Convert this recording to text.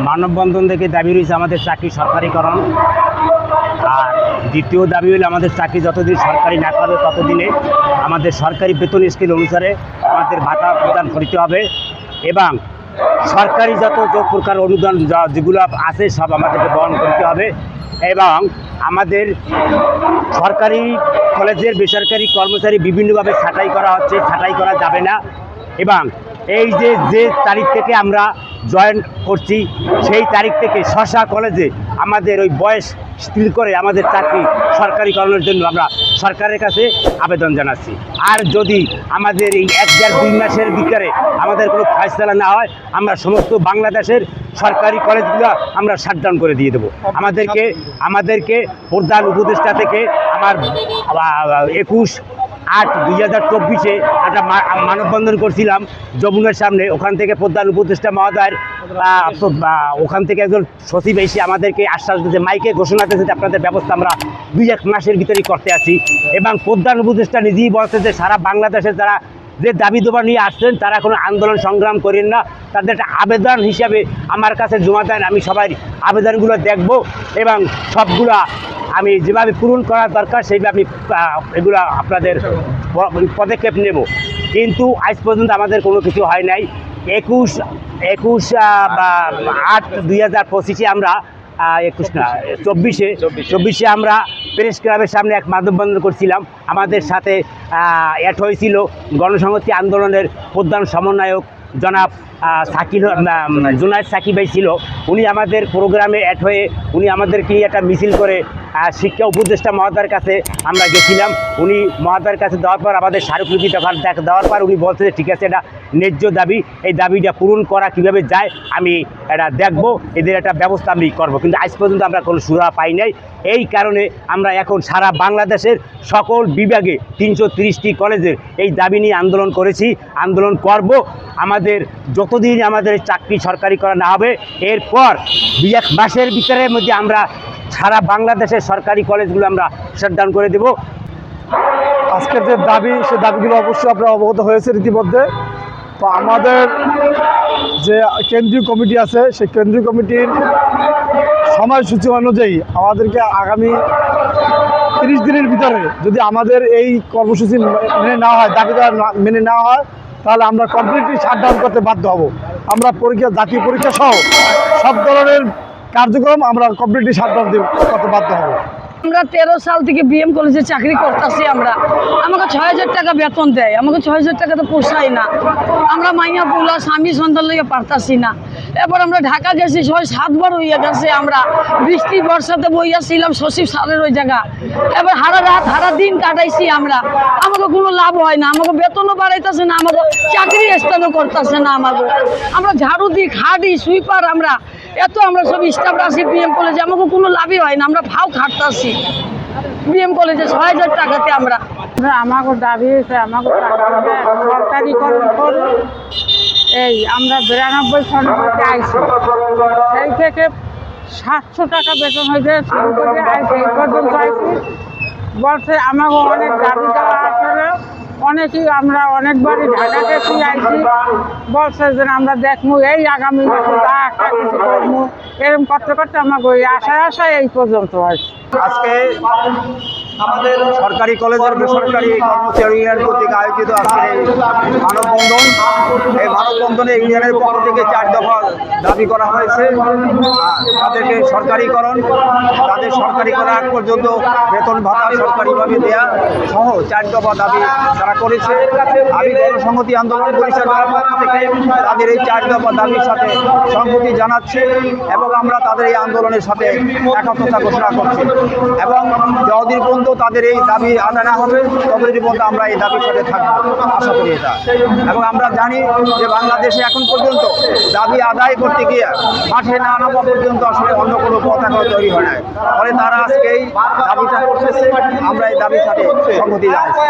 মানববন্ধন থেকে দাবি রয়েছে আমাদের চাকরি সরকারিকরণ। আর দ্বিতীয় দাবি হলো আমাদের চাকরি যতদিন সরকারি না করবে ততদিনে আমাদের সরকারি বেতন স্কেল অনুসারে আমাদের ভাতা প্রদান করতে হবে এবং সরকারি যত প্রকার অনুদান যেগুলো আছে সব আমাদেরকে বহন করতে হবে এবং আমাদের সরকারি কলেজের বেসরকারি কর্মচারী বিভিন্নভাবে ছাঁটাই করা হচ্ছে, ছাঁটাই করা যাবে না এবং এই যে তারিখ থেকে আমরা জয়েন করছি সেই তারিখ থেকে শশা কলেজে আমাদের ওই বয়স স্থির করে আমাদের চাকরি সরকারিকরণের জন্য আমরা সরকারের কাছে আবেদন জানাচ্ছি। আর যদি আমাদের এই 1-2 মাসের ভিতরে আমাদের কোনো ফয়সালা না হয় আমরা সমস্ত বাংলাদেশের সরকারি কলেজগুলো আমরা শাটডাউন করে দিয়ে দেবো। আমাদেরকে প্রধান উপদেষ্টা থেকে আমার 21/8/2024 একটা মানববন্ধন করছিলাম যমুনার সামনে। ওখান থেকে প্রধান উপদেষ্টা মহোদয়ের ওখান থেকে একজন সচিব এসে আমাদেরকে আশ্বাস দিয়েছে, মাইকে ঘোষণা দিয়েছে যে আপনাদের ব্যবস্থা আমরা 2-1 মাসের ভিতরেই করতে আছি এবং প্রধান উপদেষ্টা নিজেই বলছে যে সারা বাংলাদেশের যারা যে দাবি দেওয়া নিয়ে আসছেন তারা কোনো আন্দোলন সংগ্রাম করেন না, তাদের একটা আবেদন হিসাবে আমার কাছে জমা দেন। আমি সবাই আবেদনগুলো দেখব এবং সবগুলা আমি যেভাবে পূরণ করা দরকার সেইভাবে আমি এগুলো আপনাদের পদক্ষেপ নেব। কিন্তু আজ পর্যন্ত আমাদের কোনো কিছু হয় নাই। 21/8/2025 আমরা 24-এ আমরা প্রেস ক্লাবের সামনে এক মানববন্ধন করছিলাম। আমাদের সাথে অ্যাড হয়েছিল গণসংহতি আন্দোলনের প্রধান সমন্বয়ক জনাব জুনায়েদ সাকিব ভাই ছিল। উনি আমাদের প্রোগ্রামে অ্যাড হয়ে উনি আমাদেরকে একটা মিছিল করে শিক্ষা উপদেষ্টা মহোদয়ের কাছে আমরা গেছিলাম। উনি মহোদয়ের কাছে দেওয়ার পর আমাদের স্মারকলিপি দেওয়ার পর উনি বলছে যে ঠিক আছে, এটা ন্যায্য দাবি, এই দাবিটা পূরণ করা কীভাবে যায় আমি এটা দেখব, এদের একটা ব্যবস্থা আমি করব। কিন্তু আজ পর্যন্ত আমরা কোনো সুরাহা পাই নাই। এই কারণে আমরা এখন সারা বাংলাদেশের সকল বিভাগে 330টি কলেজের এই দাবি নিয়ে আন্দোলন করেছি, আন্দোলন করব। আমাদের যতদিন আমাদের চাকরি সরকারি করা না হবে এরপর 2-1 মাসের ভিতরের মধ্যে আমরা সারা বাংলাদেশের সরকারি কলেজগুলো আমরা শাটডাউন করে দেব। আজকের যে দাবি সে দাবিগুলো অবশ্যই আপনারা অবগত হয়েছে ইতিমধ্যে। তো আমাদের যে কেন্দ্রীয় কমিটি আছে সেই কেন্দ্রীয় কমিটির সময়সূচি অনুযায়ী আমাদেরকে আগামী 30 দিনের ভিতরে যদি আমাদের এই কর্মসূচি মেনে নেওয়া হয়, দাবি মেনে নেওয়া হয়, তাহলে আমরা কমপ্লিটলি শাটডাউন করতে বাধ্য হব। আমরা জাতীয় পরীক্ষা সহ সব ধরনের কার্যক্রম আমরা কমপ্লিটলি শাটডাউন করতে বাধ্য হব। আমরা 13 সাল থেকে বিএম কলেজে চাকরি করতেছি। আমাকে 6000 টাকা বেতন দেয়, আমাকে 6000 টাকা তো পোষায় না। আমরা মাইয়া পোলা স্বামী সন্তান লইয়া পারতাছি না। এরপর আমরা ঢাকা গেছি 6-7 বার হইয়া গেছে। আমরা বৃষ্টি বর্ষাতে বইয়াছিলাম সচিব সারের ওই জায়গা। এবার হারা দিন কাটাইছি আমরা, আমাকে কোনো লাভ হয় না, আমাকে বেতনও বাড়াইতেছে না, আমাকে চাকরি স্থানও করতেছে না। আমরা ঝাড়ু দিই, খাটি, সুইপার, আমরা সব স্টাফ আছি বিএম কলেজে, আমাকে কোনো লাভই হয় না। আমরা ফাও খাটতাছি বিএম কলেজে 6000 টাকাতে। আমাকে দাবি হয়েছে আমাকে সরকারিকরণ করুন। এই আমরা 92 সন থেকে আইছি, সেই থেকে 700 টাকা বেতন হয়েছে শুরু করে আইছি, এই পর্যন্ত আইছি। বলছে আমাকে অনেক দাবি দেওয়া আসলে অনেকেই আমরা অনেকবারই ঢাকা গেছি আইছি, বলছে যে আমরা দেখবো এই আগামী বছর যা একটা কিছু করবো, এরকম করতে করতে আমাকে ওই আশায় এই পর্যন্ত আসছি। আজকে আমাদের সরকারি কলেজের বেসরকারি কর্মচারী ইউনিয়ন কর্তৃক আয়োজিত আজকে মানববন্ধন। এই মানববন্ধনে ইউনিয়নের পক্ষ থেকে 4 দফা দাবি করা হয়েছে। তাদেরকে সরকারিকরণ, তাদের সরকারিকরণ আগ পর্যন্ত বেতন ভাতা সরকারিভাবে দেয়া সহ 4 দফা দাবি তারা করেছে। আমি গণসংহতি আন্দোলন পরিষদের পক্ষ থেকে তাদের এই 4 দফা দাবির সাথে সংহতি জানাচ্ছি এবং আমরা তাদের এই আন্দোলনের সাথে একাত্মতা ঘোষণা করছি এবং যতদিন পর্যন্ত তাদের এই দাবি আদায় না হবে ততদিন পর্যন্ত আমরা এই দাবির সাথে থাকবো, আশা করি এটা। এবং আমরা জানি যে বাংলাদেশে এখন পর্যন্ত দাবি আদায় করতে গিয়ে মাঠে না নামা পর্যন্ত আসলে অন্য কোনো পথ এখনো তৈরি হয় না। ফলে তারা আজকে এই দাবিটা করতেছে, আমরা এই দাবির সাথে সংহতি জানাচ্ছি।